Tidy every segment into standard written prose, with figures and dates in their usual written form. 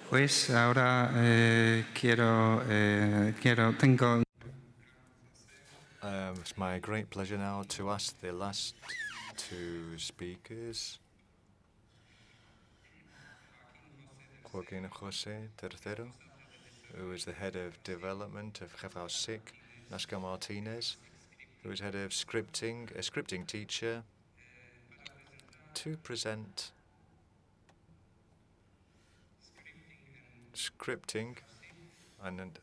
Pues ahora tengo. It's my great pleasure now to ask the last two speakers, Joaquin José Tercero, who is the head of development of gvSIG, Nasca Martinez, who is head of scripting, a scripting teacher, to present scripting and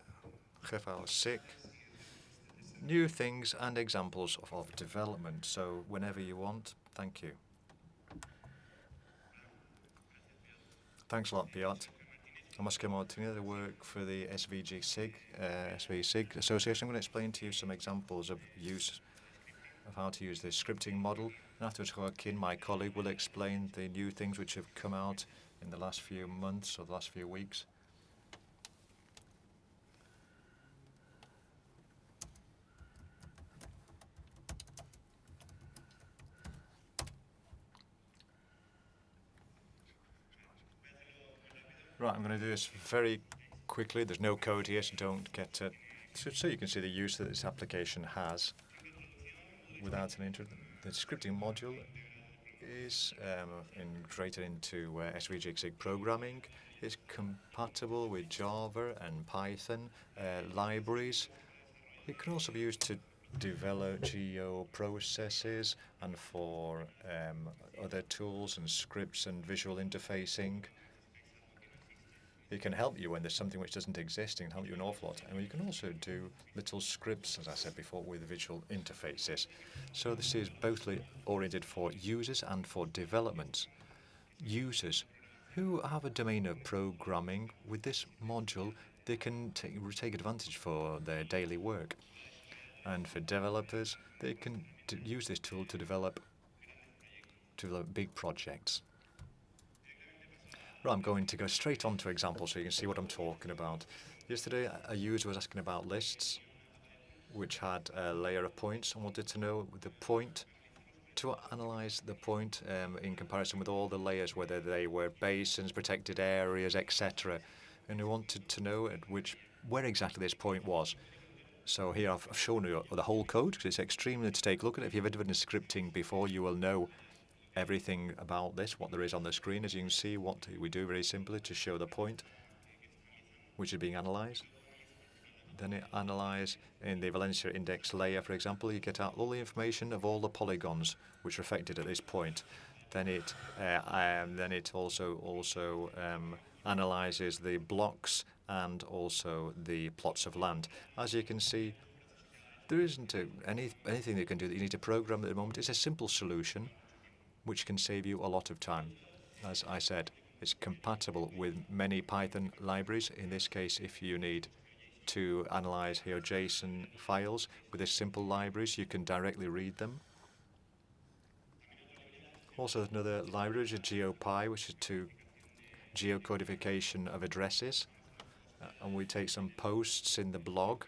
gvSIG, new things and examples of development. So whenever you want, thank you. Thanks a lot, Piotr. I'm Oscar Martinez. I work for the SVG-SIG Association. I'm going to explain to you some examples of how to use this scripting model. And afterwards, Joaquin, my colleague, will explain the new things which have come out in the last few months or the last few weeks. Right, I'm going to do this very quickly. There's no code here, so don't get it. So you can see the use that this application has without an intro. The scripting module is integrated into SVG-SIG programming. It's compatible with Java and Python libraries. It can also be used to develop geo processes and for other tools and scripts and visual interfacing. It can help you when there's something which doesn't exist. It can help you an awful lot. And you can also do little scripts, as I said before, with visual interfaces. So this is both oriented for users and for development. Users who have a domain of programming, with this module, they can take advantage for their daily work. And for developers, they can use this tool to develop big projects. Right, I'm going to go straight on to examples so you can see what I'm talking about. Yesterday, a user was asking about lists, which had a layer of points, and wanted to know the point, to analyze the point in comparison with all the layers, whether they were basins, protected areas, etc. And we wanted to know where exactly this point was. So here I've shown you the whole code, because it's extremely to take a look at. If you've ever done scripting before, you will know everything about this, what there is on the screen. As you can see, what we do very simply to show the point which is being analyzed. Then it analyzes in the Valencia index layer, for example, you get out all the information of all the polygons which are affected at this point. Then it also analyzes the blocks and also the plots of land. As you can see, there isn't anything you can do that you need to program at the moment. It's a simple solution which can save you a lot of time. As I said, it's compatible with many Python libraries. In this case, if you need to analyze here JSON files with this simple libraries, you can directly read them. Also, there's another library, which is GeoPy, which is to geocodification of addresses. And we take some posts in the blog.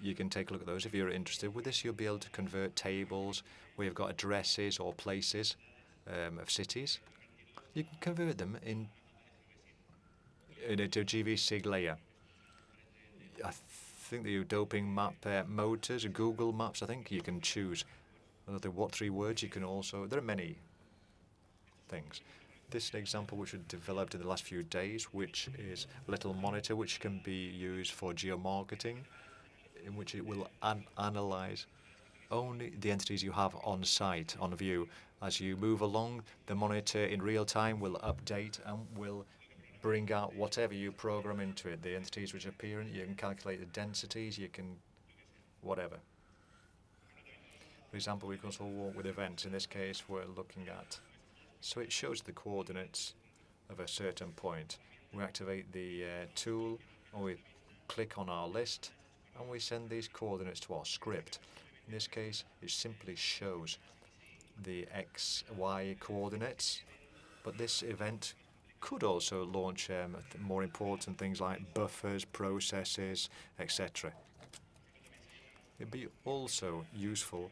You can take a look at those if you're interested. With this, you'll be able to convert tables where you've got addresses or places of cities. You can convert them into a gvSIG layer. I think the doping map motors, Google Maps, I think you can choose what 3 words. You can also, there are many things. This is an example which was developed in the last few days, which is a little monitor which can be used for geomarketing, in which it will analyze only the entities you have on site, on view. As you move along, the monitor in real time will update and will bring out whatever you program into it, the entities which appear in it. You can calculate the densities, you can whatever. For example, we can also walk with events. In this case, we're looking at, so it shows the coordinates of a certain point. We activate the tool, and we click on our list, and we send these coordinates to our script. In this case, it simply shows the X, Y coordinates, but this event could also launch more important things like buffers, processes, etc. It'd be also useful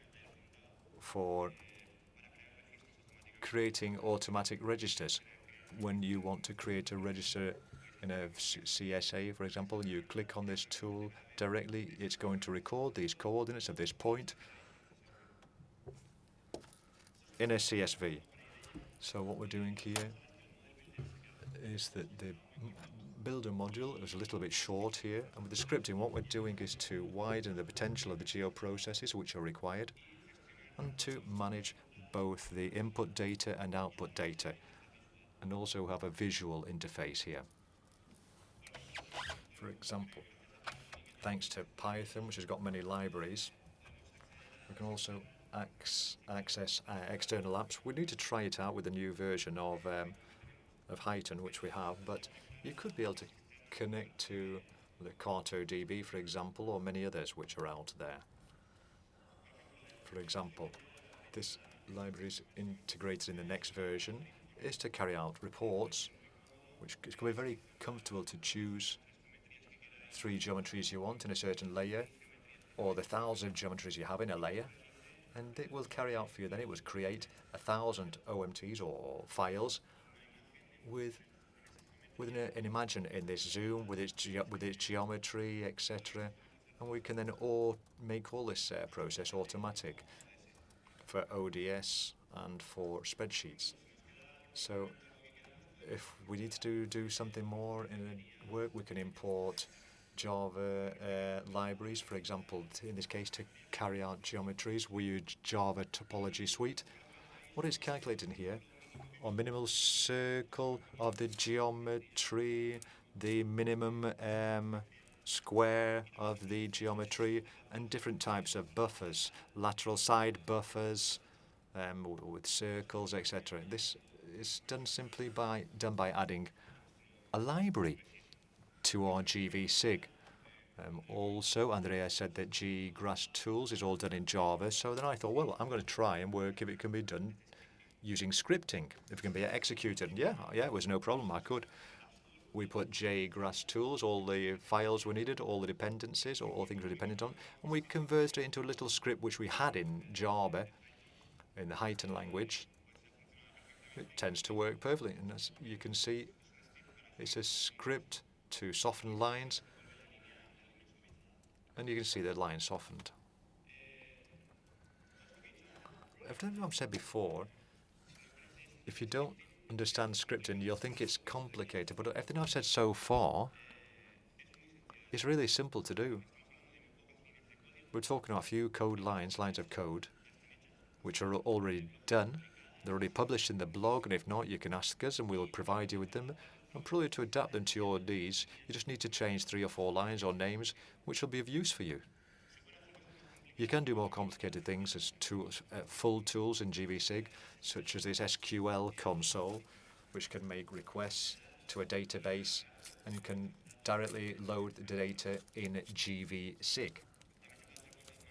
for creating automatic registers. When you want to create a register in a CSA, for example, you click on this tool directly, it's going to record these coordinates of this point in a CSV. So what we're doing here is that the builder module is a little bit short here, and with the scripting what we're doing is to widen the potential of the geo processes which are required and to manage both the input data and output data, and also have a visual interface here. For example, thanks to Python, which has got many libraries, we can also access external apps. We need to try it out with the new version of Python, which we have, but you could be able to connect to the CartoDB, for example, or many others which are out there. For example, this library is integrated in the next version, is to carry out reports, which is going to be very comfortable to choose 3 geometries you want in a certain layer, or the 1,000 geometries you have in a layer, and it will carry out for you. Then it will create 1,000 OMTs or files and imagine in this zoom with its geometry, etc. And we can then make all this process automatic for ODS and for spreadsheets. So if we need to do something more in work, we can import Java libraries, for example, in this case to carry out geometries. We use Java topology suite. What is calculated here? Or minimal circle of the geometry, the minimum square of the geometry, and different types of buffers, lateral side buffers with circles, etc. This is done simply by adding a library to our gvSIG. Also, Andrea said that ggrasstools is all done in Java, so then I thought, well, I'm going to try and work if it can be done using scripting, if it can be executed. And yeah, it was no problem, I could. We put ggrasstools, all the files we needed, all the dependencies, all things we're dependent on, and we converted it into a little script which we had in Java, in the Python language. It tends to work perfectly, and as you can see, it's a script to soften lines, and you can see the line softened. I've said before, if you don't understand scripting, you'll think it's complicated, but everything I've said so far is really simple to do. We're talking about a few lines of code, which are already done. They're already published in the blog, and if not, you can ask us and we'll provide you with them. And probably to adapt them to your needs, you just need to change 3 or 4 lines or names, which will be of use for you. You can do more complicated things as tools, full tools in gvSIG, such as this SQL console, which can make requests to a database and can directly load the data in gvSIG.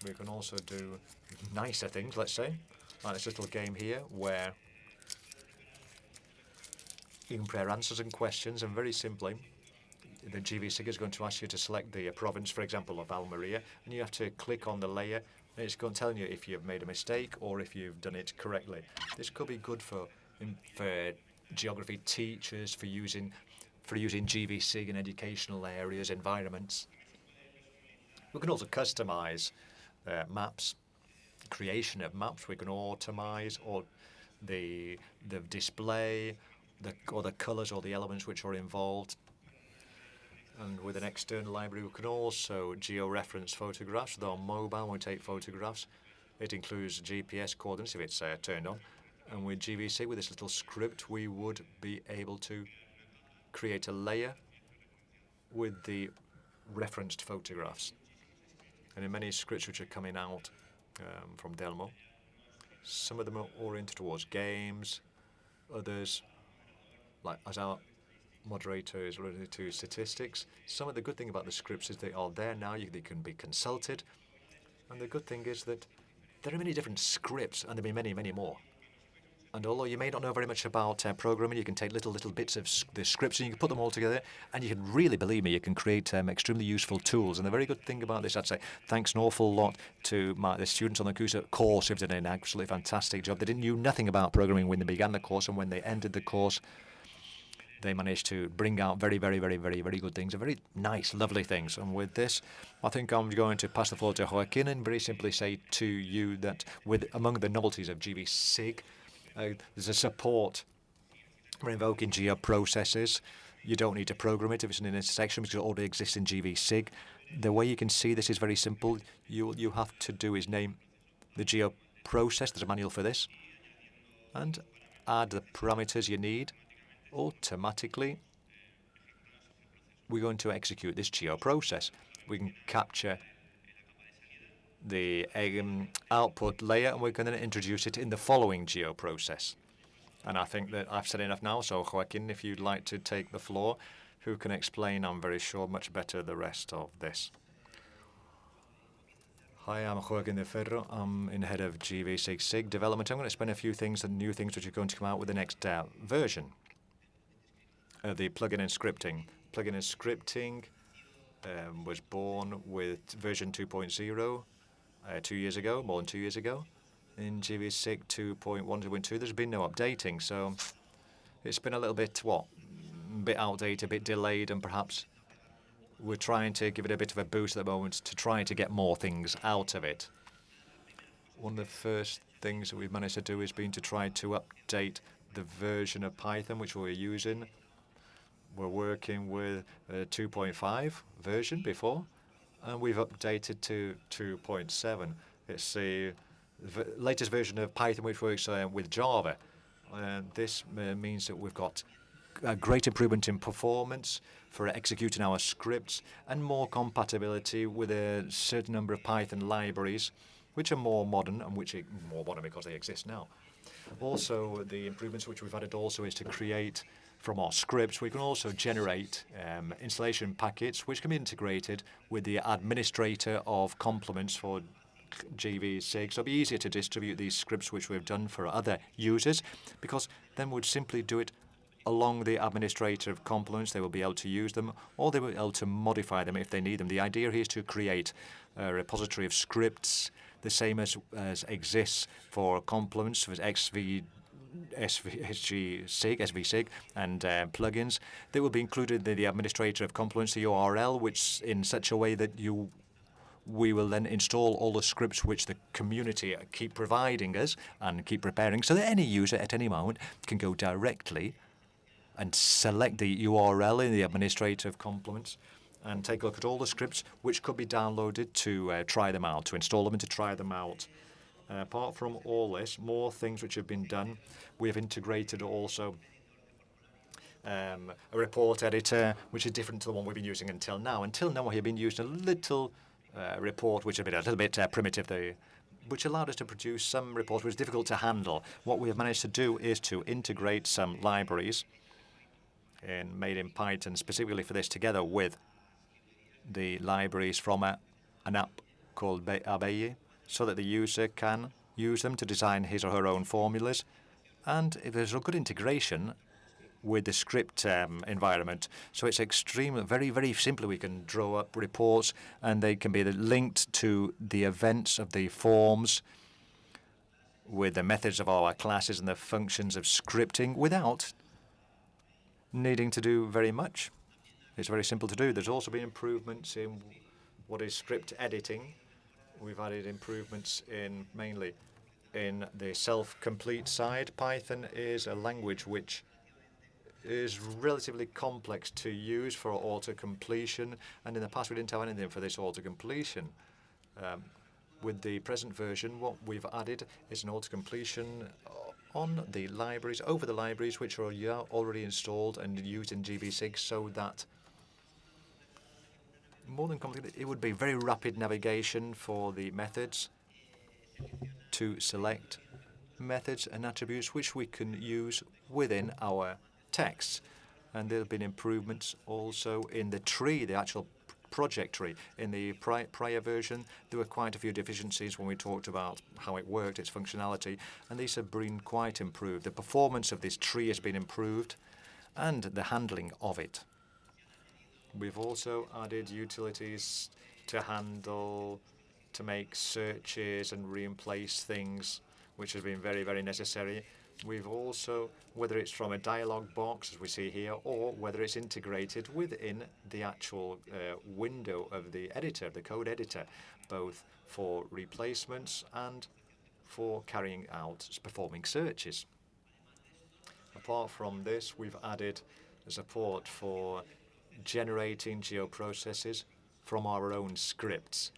We can also do nicer things, let's say, like this little game here, where you can prepare answers and questions, and very simply, the gvSIG is going to ask you to select the province, for example, of Almeria, and you have to click on the layer, and it's going to tell you if you've made a mistake or if you've done it correctly. This could be good for geography teachers, for using gvSIG in educational areas, environments. We can also customize maps, creation of maps. We can automate or the display, or the colors or the elements which are involved. And with an external library, we can also geo-reference photographs. With our mobile, when we take photographs, it includes GPS coordinates if it's turned on. And with gvSIG, with this little script, we would be able to create a layer with the referenced photographs. And in many scripts which are coming out from Delmo, some of them are oriented towards games, others, like as our moderator is related to statistics. Some of the good thing about the scripts is they are there now, they can be consulted. And the good thing is that there are many different scripts, and there will be many, many more. And although you may not know very much about programming, you can take little bits of the scripts and you can put them all together, and you can really, believe me, you can create extremely useful tools. And the very good thing about this, I'd say, thanks an awful lot to the students on the course who've done an absolutely fantastic job. They knew nothing about programming when they began the course, and when they ended the course, they managed to bring out very, very, very, very, very good things, very nice, lovely things. And with this, I think I'm going to pass the floor to Joaquin and very simply say to you that among the novelties of gvSIG, there's a support for invoking geo processes. You don't need to program it if it's an intersection because it already exists in gvSIG. The way you can see this is very simple. You have to do is name the geo process. There's a manual for this, and add the parameters you need. Automatically, we're going to execute this geo process. We can capture the output layer, and we're going to introduce it in the following geo process. And I think that I've said enough now, so Joaquin, if you'd like to take the floor, who can explain, I'm very sure, much better the rest of this. Hi, I'm Joaquin de Ferro. I'm in head of gvSIG development. I'm going to explain a few things and new things which are going to come out with the next version of the plugin and scripting. Plugin and scripting was born with version 2.0 2 years ago, more than 2 years ago. In gvSIG 2.1, 2.2, there's been no updating, so it's been a little bit, a bit outdated, a bit delayed, and perhaps we're trying to give it a bit of a boost at the moment to try to get more things out of it. One of the first things that we've managed to do has been to try to update the version of Python which we're using. We're working with a 2.5 version before, and we've updated to 2.7. It's the latest version of Python which works with Java. This means that we've got a great improvement in performance for executing our scripts and more compatibility with a certain number of Python libraries which are more modern, and which are more modern because they exist now. Also, the improvements which we've added also is to create from our scripts, we can also generate installation packets which can be integrated with the administrator of complements for gvSIG. So it'll be easier to distribute these scripts which we've done for other users, because then we'd simply do it along the administrator of complements. They will be able to use them, or they will be able to modify them if they need them. The idea here is to create a repository of scripts, the same as exists for complements, for SVSIG and plugins. They will be included in the administrator of complements, the URL, which in such a way that we will then install all the scripts which the community keep providing us and keep preparing, so that any user at any moment can go directly and select the URL in the administrator of complements and take a look at all the scripts which could be downloaded to try them out, to install them and to try them out. Apart from all this, more things which have been done. We have integrated also a report editor, which is different to the one we've been using until now. Until now, we have been using a little report, which has been a little bit primitive, which allowed us to produce some reports which was difficult to handle. What we have managed to do is to integrate some libraries made in Python specifically for this, together with the libraries from an app called Abeille, so that the user can use them to design his or her own formulas. And there's a good integration with the script environment. So it's extremely, very, very simple. We can draw up reports, and they can be linked to the events of the forms with the methods of our classes and the functions of scripting without needing to do very much. It's very simple to do. There's also been improvements in what is script editing. We've added improvements mainly in the self-complete side. Python is a language which is relatively complex to use for auto-completion, and in the past we didn't have anything for this auto-completion. With the present version, what we've added is an auto-completion on the libraries, over the libraries which are already installed and used in gvSIG, so that more than complicated, it would be very rapid navigation for the methods to select methods and attributes which we can use within our text. And there have been improvements also in the tree, the actual project tree. In the prior version, there were quite a few deficiencies when we talked about how it worked, its functionality, and these have been quite improved. The performance of this tree has been improved, and the handling of it. We've also added utilities to make searches and replace things, which has been very, very necessary. We've also, whether it's from a dialog box, as we see here, or whether it's integrated within the actual window of the editor, the code editor, both for replacements and for carrying out, performing searches. Apart from this, we've added support for generating geoprocesses from our own scripts.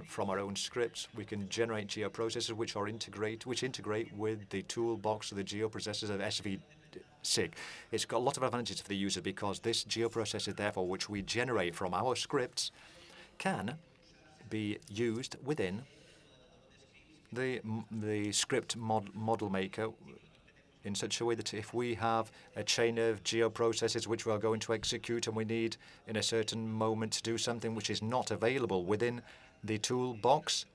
From our own scripts, we can generate geoprocesses which integrate with the toolbox of the geoprocessors of gvSIG. It's got a lot of advantages for the user because this geoprocessor, therefore, which we generate from our scripts, can be used within the script model maker in such a way that if we have a chain of geoprocesses which we are going to execute and we need in a certain moment to do something which is not available within the toolbox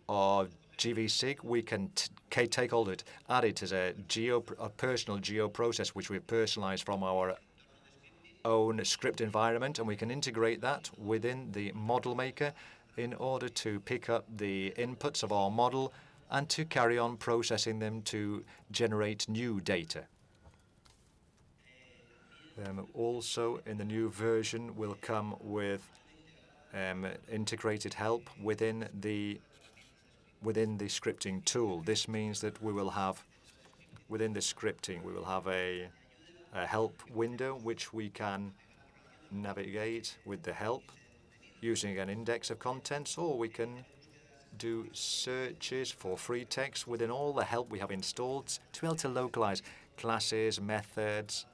of gvSIG, we can take all of it, add it as a personal geoprocess which we've personalized from our own script environment, and we can integrate that within the model maker in order to pick up the inputs of our model and to carry on processing them to generate new data. Also, in the new version, we'll come with integrated help within the scripting tool. This means that we will have, within the scripting, we will have a help window which we can navigate with the help using an index of contents, or we can do searches for free text within all the help we have installed to be able to localize classes, methods,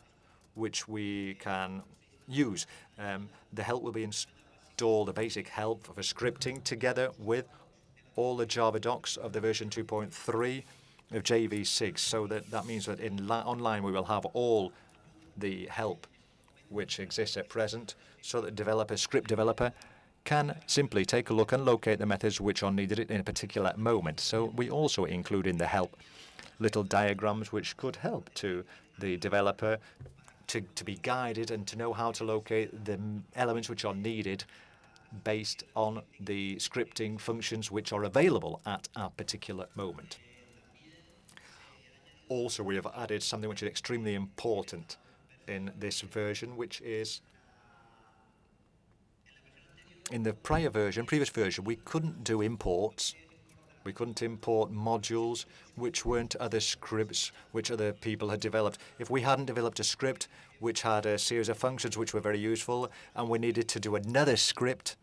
which we can use. The help will be installed, the basic help for scripting, together with all the Java docs of the version 2.3 of gvSIG. So that means that online we will have all the help which exists at present, so that script developer can simply take a look and locate the methods which are needed in a particular moment. So we also include in the help little diagrams which could help to the developer to be guided and to know how to locate the elements which are needed based on the scripting functions which are available at a particular moment. Also, we have added something which is extremely important in this version, which is in the previous version, we couldn't do imports. We couldn't import modules which weren't other scripts which other people had developed. If we hadn't developed a script which had a series of functions which were very useful, and we needed to do another script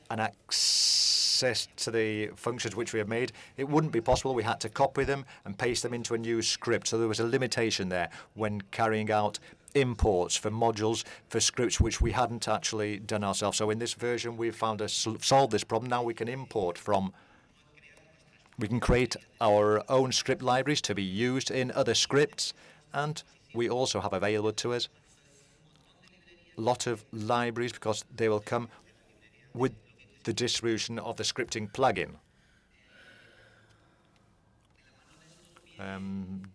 and access to the functions which we have made, it wouldn't be possible. We had to copy them and paste them into a new script. So there was a limitation there when carrying out imports for modules for scripts which we hadn't actually done ourselves. So in this version, we've found solved this problem. Now we can we can create our own script libraries to be used in other scripts, and we also have available to us a lot of libraries because they will come with the distribution of the scripting plugin.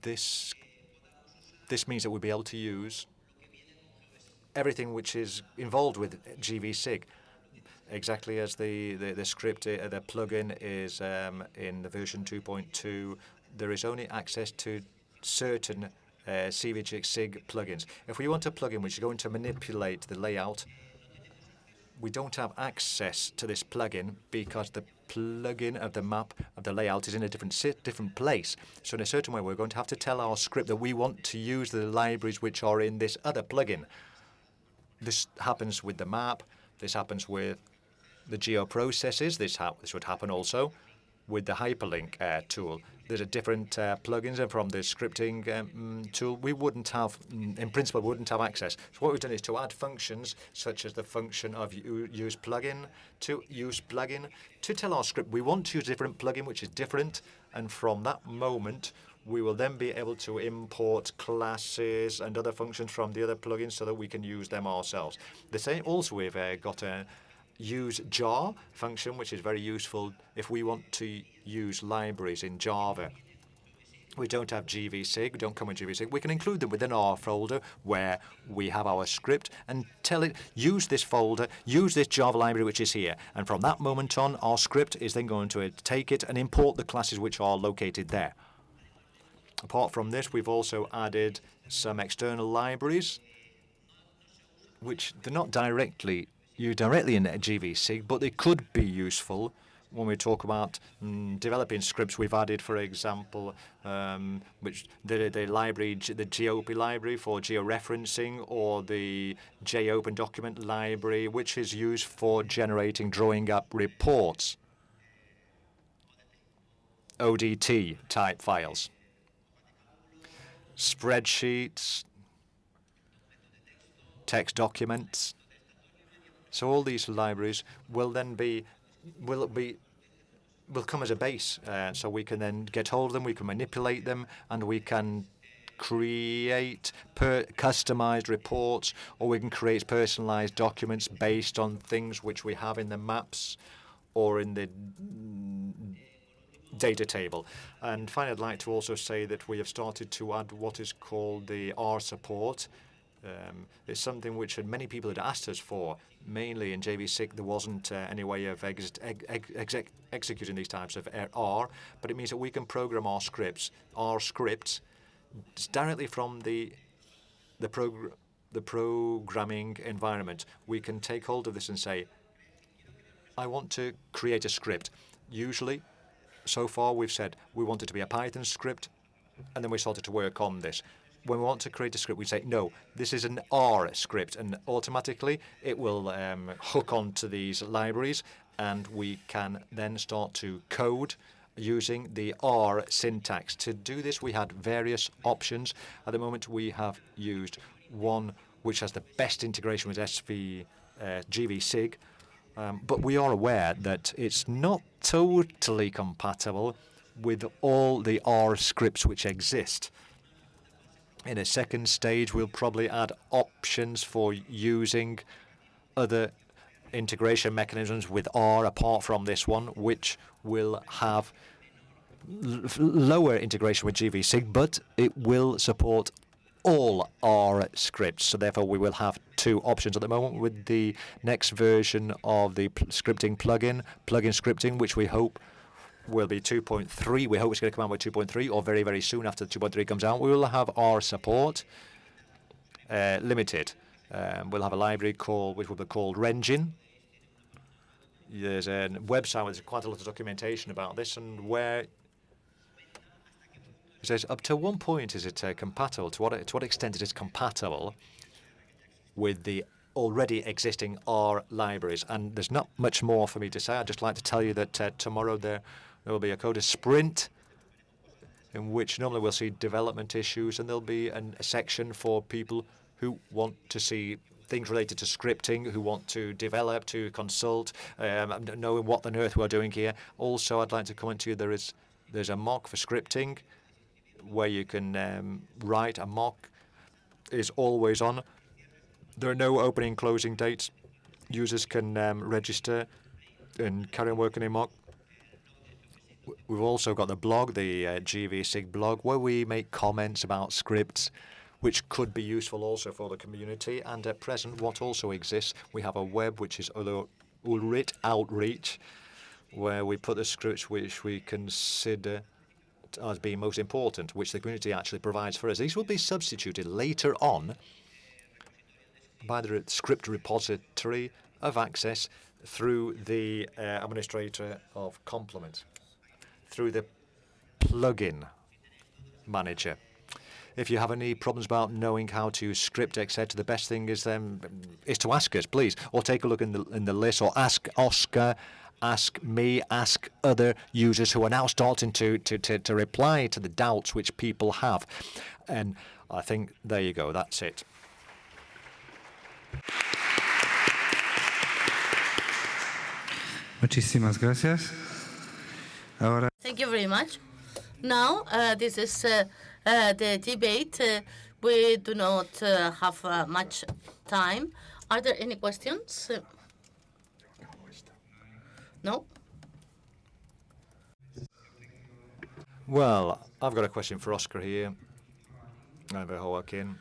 This means that we'll be able to use everything which is involved with gvSIG, exactly as the script, the plugin is in the version 2.2. There is only access to certain gvSIG plugins. If we want a plugin which is going to manipulate the layout, we don't have access to this plugin because the plugin of the map of the layout is in a different place. So in a certain way, we're going to have to tell our script that we want to use the libraries which are in this other plugin. This happens with the map. This happens with the geoprocesses. This would happen also with the hyperlink tool. There's a different plugins, and from the scripting tool, we wouldn't have, in principle, we wouldn't have access. So what we've done is to add functions such as the function of use plugin to tell our script we want to use a different plugin which is different, and from that moment we will then be able to import classes and other functions from the other plugins so that we can use them ourselves. The same also, we've got a use jar function, which is very useful if we want to use libraries in Java. We don't have gvSIG, don't come with gvSIG. We can include them within our folder where we have our script and tell it, use this folder, use this Java library which is here. And from that moment on, our script is then going to take it and import the classes which are located there. Apart from this, we've also added some external libraries, which they're not directly used directly in gvSIG, but they could be useful when we talk about developing scripts. We've added, for example, which the library, the GOP library for georeferencing, or the JOpen document library, which is used for generating drawing up reports, ODT type files, spreadsheets, text documents. So all these libraries will then will come as a base, so we can then get hold of them, we can manipulate them, and we can create customized reports, or we can create personalized documents based on things which we have in the maps or in the data table. And finally, I'd like to also say that we have started to add what is called the R support. It's something which many people had asked us for. Mainly in gvSIG, there wasn't any way of executing these types of R, but it means that we can program our scripts directly from the programming environment. We can take hold of this and say, I want to create a script. Usually, so far, we've said we want it to be a Python script, and then we started to work on this. When we want to create a script, we say, no, this is an R script, and automatically it will hook onto these libraries, and we can then start to code using the R syntax. To do this, we had various options. At the moment, we have used one which has the best integration with gvSIG, but we are aware that it's not totally compatible with all the R scripts which exist. In a second stage, we'll probably add options for using other integration mechanisms with R apart from this one, which will have lower integration with gvSIG, but it will support all R scripts. So therefore, we will have two options at the moment. With the next version of the scripting plugin scripting, which we hope will be 2.3. We hope it's going to come out with 2.3, or very, very soon after 2.3 comes out. We will have R support limited. We'll have a library which will be called Rengine. There's a website with quite a lot of documentation about this, and where it says up to one point is it compatible. To what extent it is compatible with the already existing R libraries. And there's not much more for me to say. I'd just like to tell you that tomorrow there will be a code sprint in which normally we'll see development issues, and there'll be a section for people who want to see things related to scripting, who want to develop, to consult, knowing what on earth we're doing here. Also, I'd like to comment to you there's a mock for scripting where you can write. A mock is always on. There are no opening and closing dates. Users can register and carry on working in mock. We've also got the blog, the gvSIG blog, where we make comments about scripts, which could be useful also for the community. And at present, what also exists, we have a web which is Ulrit Outreach, where we put the scripts which we consider as being most important, which the community actually provides for us. These will be substituted later on by the script repository of access through the administrator of complements, through the plugin manager. If you have any problems about knowing how to script, etc., the best thing is to ask us, please, or take a look in the list, or ask Oscar, ask me, ask other users who are now starting to reply to the doubts which people have. And I think there you go. That's it. Muchísimas gracias. Ahora. Thank you very much. Now, this is the debate. We do not have much time. Are there any questions? No? Well, I've got a question for Oscar here. I'm Joaquin.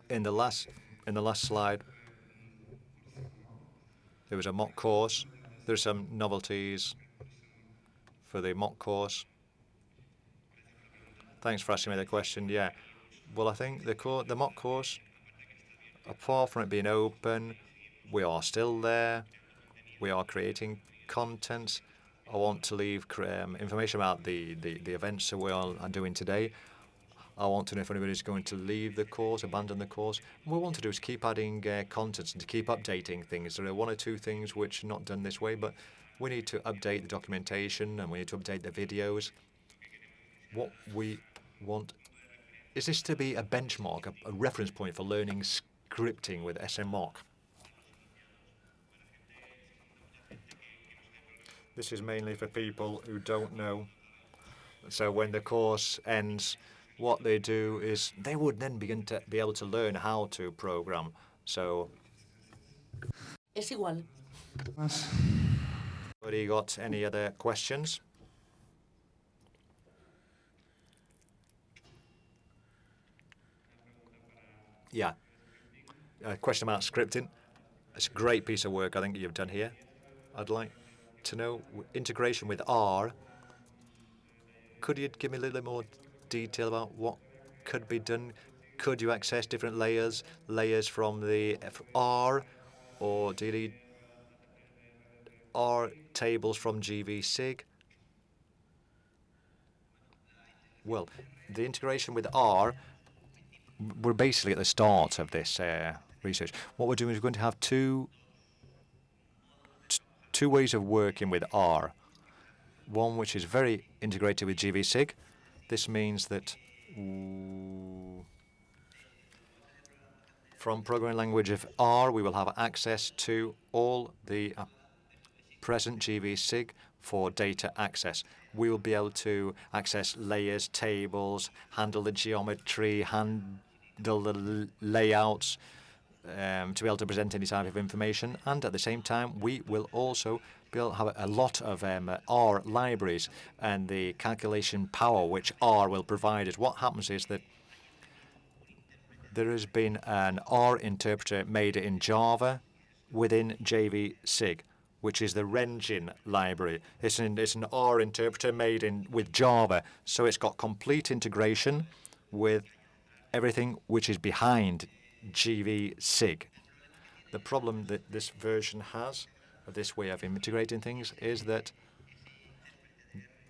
In the last slide, there was a mock course. There's some novelties for the mock course. Thanks for asking me the question. Yeah. Well, I think the mock course, apart from it being open, we are still there. We are creating content. I want to leave information about the events that we are doing today. I want to know if anybody's going to leave the course, abandon the course. What we want to do is keep adding content and to keep updating things. There are one or two things which are not done this way, but we need to update the documentation and we need to update the videos. What we want is this to be a benchmark, a reference point for learning scripting with SMOC. This is mainly for people who don't know. So when the course ends, what they do is they would then begin to be able to learn how to program. So, Es igual. anybody got any other questions? Yeah. A question about scripting. It's a great piece of work I think you've done here. I'd like to know integration with R. Could you give me a little more detail about what could be done? Could you access different layers from the R, or do you need R tables from gvSIG? Well, the integration with R, we're basically at the start of this research. What we're doing is we're going to have two ways of working with R. One which is very integrated with gvSIG. This means that from programming language of R, we will have access to all the present gvSIG for data access. We will be able to access layers, tables, handle the geometry, handle the layouts, to be able to present any type of information. And at the same time, we will also be able to have a lot of R libraries and the calculation power which R will provide us. What happens is that there has been an R interpreter made in Java within gvSIG, which is the Renjin library. It's an R interpreter made with Java, so it's got complete integration with everything which is behind gvSIG. The problem that this version has, of this way of integrating things, is that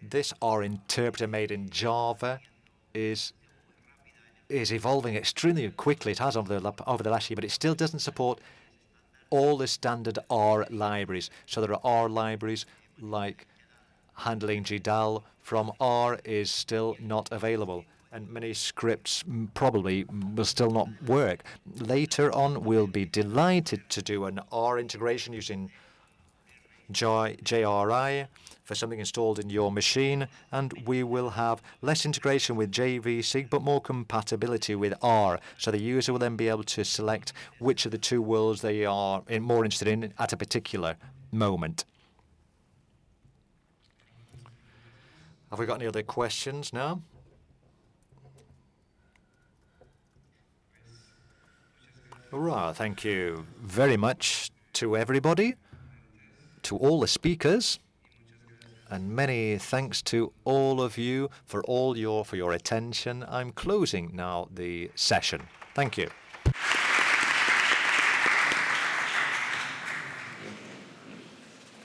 this R interpreter made in Java is evolving extremely quickly. It has over the last year, but it still doesn't support all the standard R libraries. So there are R libraries like handling GDAL from R is still not available, and many scripts probably will still not work. Later on, we'll be delighted to do an R integration using JRI for something installed in your machine, and we will have less integration with gvSIG but more compatibility with R, so the user will then be able to select which of the two worlds they are more interested in at a particular moment. Have we got any other questions now? Hurrah, thank you very much to everybody, to all the speakers, and many thanks to all of you for your attention. I'm closing now the session. Thank you.